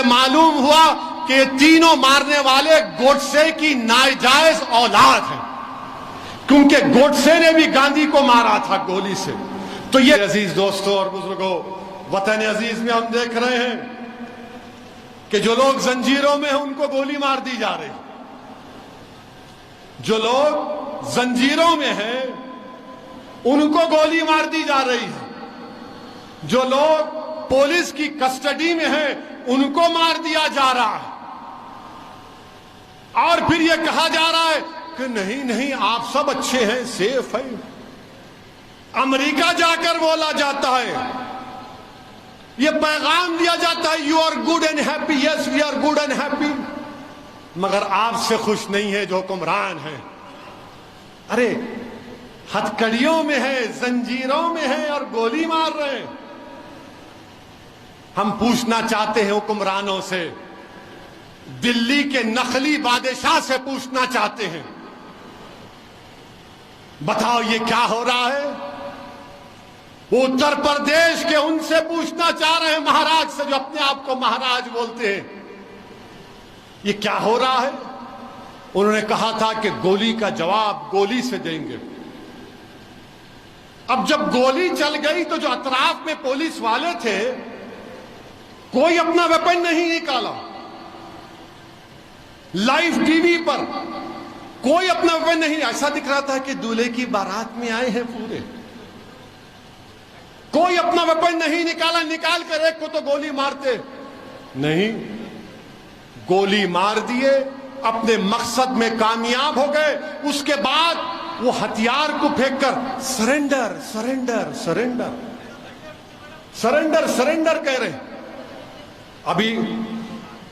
معلوم ہوا کہ یہ تینوں مارنے والے گوڈسے کی ناجائز اولاد ہیں، کیونکہ گوڈسے نے بھی گاندھی کو مارا تھا گولی سے۔ تو یہ عزیز دوستوں اور بزرگوں، وطن عزیز میں ہم دیکھ رہے ہیں کہ جو لوگ زنجیروں میں ہیں ان کو گولی مار دی جا رہی، جو لوگ زنجیروں میں ہیں ان کو گولی مار دی جا رہی ہے، جو لوگ پولیس کی کسٹڈی میں ہیں ان کو مار دیا جا رہا ہے، اور پھر یہ کہا جا رہا ہے کہ نہیں نہیں آپ سب اچھے ہیں، سیف ہیں۔ امریکہ جا کر بولا جاتا ہے، یہ پیغام دیا جاتا ہے you are good and happy, yes we are good and happy, مگر آپ سے خوش نہیں ہے جو حکمران ہیں۔ ارے ہتھکڑیوں میں ہے، زنجیروں میں ہے اور گولی مار رہے ہیں۔ ہم پوچھنا چاہتے ہیں حکمرانوں سے، دلی کے نخلی بادشاہ سے پوچھنا چاہتے ہیں، بتاؤ یہ کیا ہو رہا ہے؟ اتر پردیش کے ان سے پوچھنا چاہ رہے ہیں، مہاراج سے جو اپنے آپ کو مہاراج بولتے ہیں، یہ کیا ہو رہا ہے؟ انہوں نے کہا تھا کہ گولی کا جواب گولی سے دیں گے۔ اب جب گولی چل گئی تو جو اطراف میں پولیس والے تھے کوئی اپنا ویپن نہیں نکالا، لائیو ٹی وی پر کوئی اپنا ویپن نہیں، ایسا دکھ رہا تھا کہ دولہے کی بارات میں آئے ہیں پورے، کوئی اپنا ویپن نہیں نکالا، نکال کر ایک کو تو گولی مارتے نہیں، گولی مار دیے، اپنے مقصد میں کامیاب ہو گئے۔ اس کے بعد وہ ہتھیار کو پھینک کر surrender surrender surrender surrender surrender کہہ رہے ہیں۔ ابھی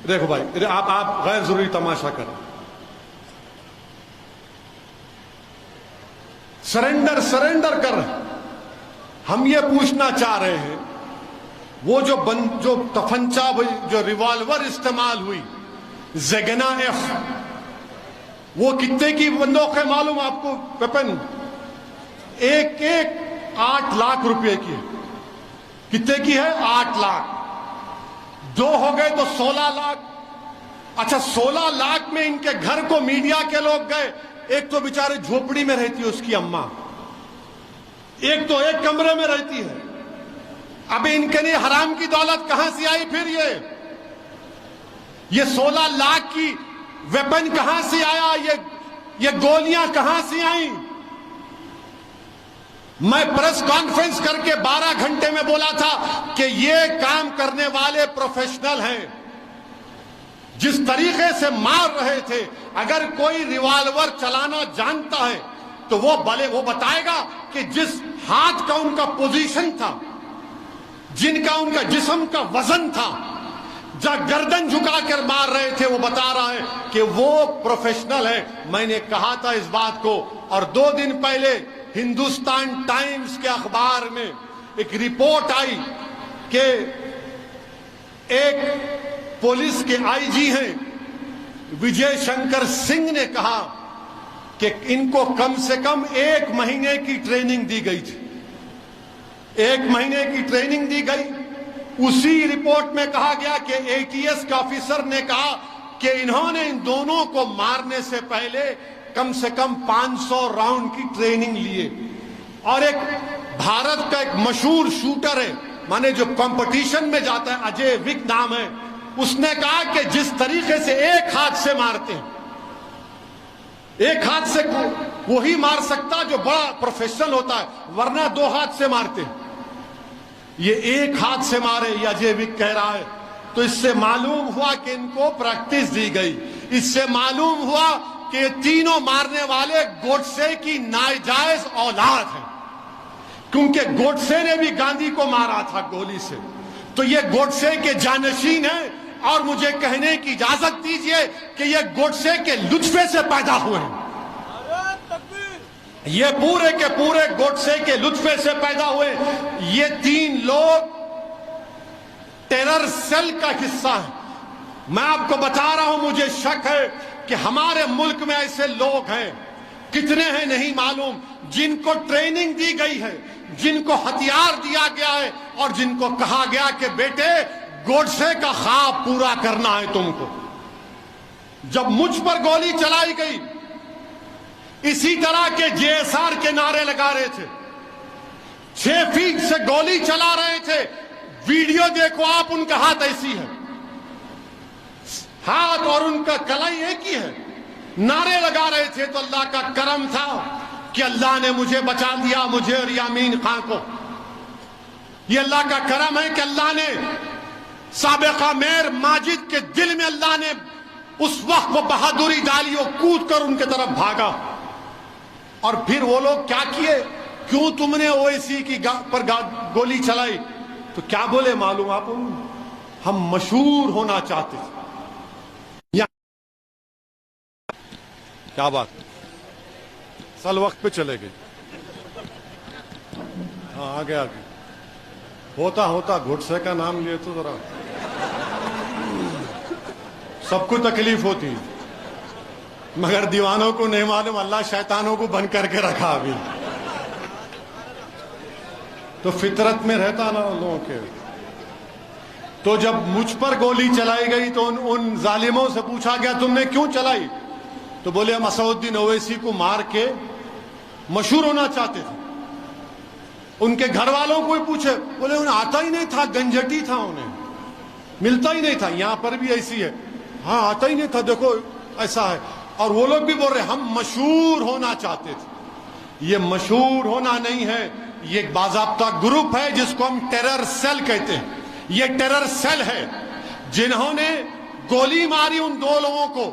دیکھو بھائی، آپ غیر ضروری تماشا کریں، سرنڈر سرنڈر کر رہے ہیں۔ ہم یہ پوچھنا چاہ رہے ہیں، وہ جو تفنچا، جو ریوالور استعمال ہوئی زیگنا ایف، وہ کتنے کی بندوق ہے معلوم آپ کو؟ ویپن ایک 8 لاکھ روپے کی ہے۔ کتنے کی ہے؟ 8 لاکھ، دو ہو گئے تو 16 لاکھ۔ اچھا 16 لاکھ میں ان کے گھر کو میڈیا کے لوگ گئے، ایک تو بیچارے جھوپڑی میں رہتی ہے اس کی اماں، ایک تو ایک کمرے میں رہتی ہے۔ اب ان کے لیے حرام کی دولت کہاں سے آئی؟ پھر یہ 16 لاکھ کی ویپن کہاں سے آیا؟ یہ گولیاں کہاں سے آئیں؟ میں پریس کانفرنس کر کے 12 گھنٹے میں بولا تھا کہ یہ کام کرنے والے پروفیشنل ہیں، جس طریقے سے مار رہے تھے، اگر کوئی ریوالور چلانا جانتا ہے تو وہ بتائے گا کہ جس ہاتھ کا ان کا پوزیشن تھا، جن کا ان کا جسم کا وزن تھا، جہاں گردن جھکا کر مار رہے تھے، وہ بتا رہا ہے کہ وہ پروفیشنل ہے۔ میں نے کہا تھا اس بات کو، اور 2 دن پہلے ہندوستان ٹائمز کے اخبار میں ایک رپورٹ آئی کہ ایک پولیس کے آئی جی ہیں وجے شنکر سنگھ نے کہا کہ ان کو کم سے کم 1 مہینے کی ٹریننگ دی گئی تھی، 1 مہینے کی ٹریننگ دی گئی۔ اسی رپورٹ میں کہا گیا کہ ATS کا آفیسر نے کہا کہ انہوں نے ان دونوں کو مارنے سے پہلے کم سے کم 500 راؤنڈ کی ٹریننگ لیے۔ اور ایک بھارت کا ایک مشہور شوٹر ہے، مانے جو کمپٹیشن میں جاتا ہے، اجے وک نام ہے، اس نے کہا کہ جس طریقے سے ایک ہاتھ سے مارتے ہیں، ایک ہاتھ سے وہی مار سکتا جو بڑا پروفیشنل ہوتا ہے، ورنہ 2 ہاتھ سے مارتے ہیں، یہ ایک ہاتھ سے مارے، یہ اجے وک کہہ رہا ہے۔ تو اس سے معلوم ہوا کہ ان کو پریکٹس دی گئی، اس سے معلوم ہوا کہ یہ تینوں مارنے والے گوڈسے کی ناجائز اولاد ہیں، کیونکہ گوڈسے نے بھی گاندھی کو مارا تھا گولی سے، تو یہ گوڈسے کے جانشین ہیں۔ اور مجھے کہنے کی اجازت دیجئے کہ یہ گوڈسے کے لطفے سے پیدا ہوئے ہیں، یہ پورے کے پورے گوڈسے کے لطفے سے پیدا ہوئے۔ یہ 3 لوگ ٹیرر سیل کا حصہ ہیں۔ میں آپ کو بتا رہا ہوں، مجھے شک ہے کہ ہمارے ملک میں ایسے لوگ ہیں، کتنے ہیں نہیں معلوم، جن کو ٹریننگ دی گئی ہے، جن کو ہتھیار دیا گیا ہے، اور جن کو کہا گیا کہ بیٹے گوڈسے کا خواب پورا کرنا ہے تم کو. جب مجھ پر گولی چلائی گئی اسی طرح کے JSR کے نعرے لگا رہے تھے, 6 فیٹ سے گولی چلا رہے تھے. ویڈیو دیکھو آپ, ان کا ہاتھ ایسی ہے, ہاتھ اور ان کا کلائی ایک ہی ہے. نعرے لگا رہے تھے. تو اللہ کا کرم تھا کہ اللہ نے مجھے بچا دیا, مجھے اور یامین خان کو. یہ اللہ کا کرم ہے کہ اللہ نے سابقہ میر ماجد کے دل میں اللہ نے اس وقت وہ بہادری ڈالی, وہ کود کر ان کے طرف بھاگا. اور پھر وہ لوگ کیا کیے, کیوں تم نے اویسی کی پر گولی چلائی؟ تو کیا بولے معلوم آپ, ہم مشہور ہونا چاہتے تھے. کیا بات, سل وقت پہ چلے گئے. ہاں آگے آگے ہوتا ہوتا گھٹسے کا نام لیے تو ذرا سب کو تکلیف ہوتی, مگر دیوانوں کو نہیں معلوم اللہ شیطانوں کو بند کر کے رکھا ابھی. تو فطرت میں رہتا نا لوگوں کے. تو جب مجھ پر گولی چلائی گئی تو ان ظالموں سے پوچھا گیا تم نے کیوں چلائی؟ تو بولے ہم اسد الدین اویسی کو مار کے مشہور ہونا چاہتے تھے. ان کے گھر والوں کو بھی پوچھے, بولے انہیں آتا ہی نہیں تھا, گنجٹی تھا, انہیں ملتا ہی نہیں تھا. یہاں پر بھی ایسی ہے, ہاں آتا ہی نہیں تھا, دیکھو ایسا ہے. اور وہ لوگ بھی بول رہے ہم مشہور ہونا چاہتے تھے. یہ مشہور ہونا نہیں ہے, یہ ایک باضابطہ گروپ ہے جس کو ہم ٹیرر سیل کہتے ہیں. یہ ٹیرر سیل ہے جنہوں نے گولی ماری ان 2 لوگوں کو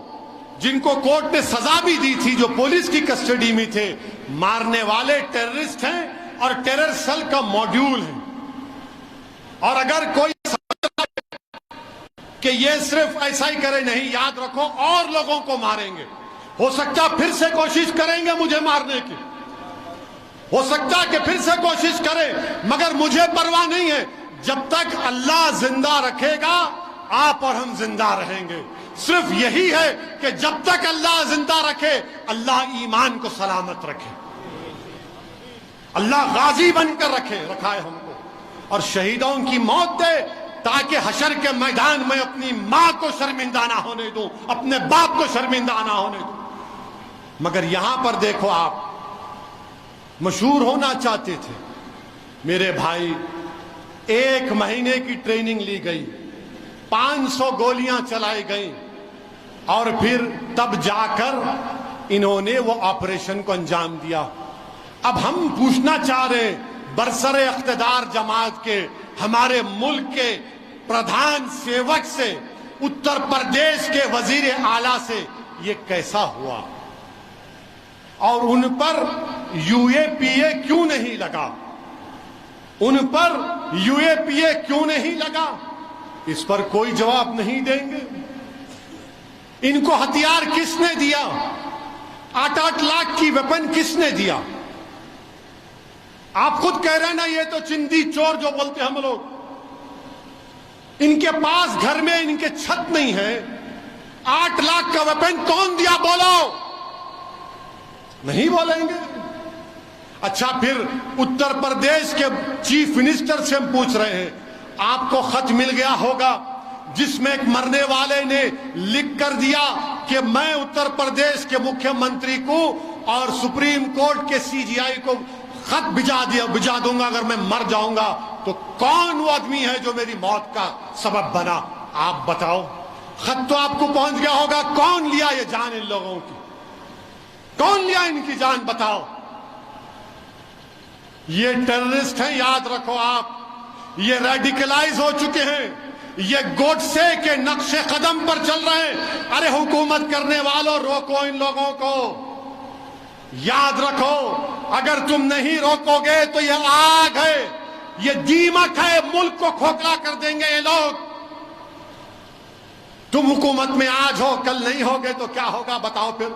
جن کو کورٹ نے سزا بھی دی تھی, جو پولیس کی کسٹڈی میں تھے. مارنے والے ٹیررسٹ ہیں اور ٹیرر سیل کا موڈیول ہے. اور اگر کوئی کہ یہ صرف ایسا ہی کرے, نہیں, یاد رکھو اور لوگوں کو ماریں گے. ہو سکتا پھر سے کوشش کریں گے مجھے مارنے کی, ہو سکتا کہ پھر سے کوشش کرے, مگر مجھے پرواہ نہیں ہے. جب تک اللہ زندہ رکھے گا آپ اور ہم زندہ رہیں گے. صرف یہی ہے کہ جب تک اللہ زندہ رکھے اللہ ایمان کو سلامت رکھے, اللہ غازی بن کر رکھا ہے ہم کو, اور شہیدوں کی موت دے تاکہ حشر کے میدان میں اپنی ماں کو شرمندہ نہ ہونے دوں, اپنے باپ کو شرمندہ نہ ہونے دوں. مگر یہاں پر دیکھو آپ مشہور ہونا چاہتے تھے. میرے بھائی 1 مہینے کی ٹریننگ لی گئی, 500 گولیاں چلائی گئیں, اور پھر تب جا کر انہوں نے وہ آپریشن کو انجام دیا. اب ہم پوچھنا چاہ رہے برسر اقتدار جماعت کے, ہمارے ملک کے پردھان سیوک سے, اتر پردیش کے وزیر اعلیٰ سے, یہ کیسا ہوا؟ اور ان پر UAPA کیوں نہیں لگا؟ ان پر UAPA کیوں نہیں لگا؟ اس پر کوئی جواب نہیں دیں گے. ان کو ہتھیار کس نے دیا؟ 8-8 لاکھ کی ویپن کس نے دیا؟ آپ خود کہہ رہے ہیں نا, یہ تو چندی چور جو بولتے ہم لوگ. ان کے پاس گھر میں ان کے چھت نہیں ہے, 8 لاکھ کا ویپن کون دیا؟ بولو. نہیں بولیں گے. اچھا, پھر اتر پردیش کے چیف منسٹر سے ہم پوچھ رہے ہیں, آپ کو خط مل گیا ہوگا جس میں ایک مرنے والے نے لکھ کر دیا کہ میں اتر پردیش کے مکھیہ منتری کو اور سپریم کورٹ کے CGI کو خط بھجا دوں گا اگر میں مر جاؤں گا. تو کون وہ آدمی ہے جو میری موت کا سبب بنا؟ آپ بتاؤ. خط تو آپ کو پہنچ گیا ہوگا, کون لیا یہ جان ان لوگوں کی؟ کون لیا ان کی جان؟ بتاؤ. یہ ٹیررسٹ ہیں, یاد رکھو آپ. یہ ریڈیکلائز ہو چکے ہیں, یہ گوڈسے کے نقش قدم پر چل رہے ہیں. ارے حکومت کرنے والوں, روکو ان لوگوں کو. یاد رکھو, اگر تم نہیں روکو گے تو یہ آگ ہے, یہ دیمک ہے, ملک کو کھوکھلا کر دیں گے یہ لوگ. تم حکومت میں آج ہو, کل نہیں ہوگے تو کیا ہوگا بتاؤ پھر.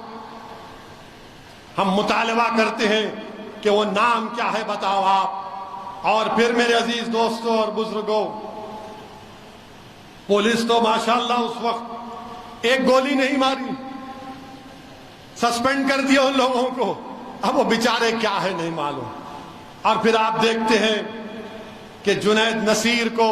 ہم مطالبہ کرتے ہیں کہ وہ نام کیا ہے بتاؤ آپ. اور پھر میرے عزیز دوستوں اور بزرگوں, پولیس تو ماشاءاللہ اس وقت ایک گولی نہیں ماری, سسپینڈ کر دیا ان لوگوں کو. اب وہ بیچارے کیا ہے نہیں معلوم. اور پھر آپ دیکھتے ہیں کہ جنید نصیر کو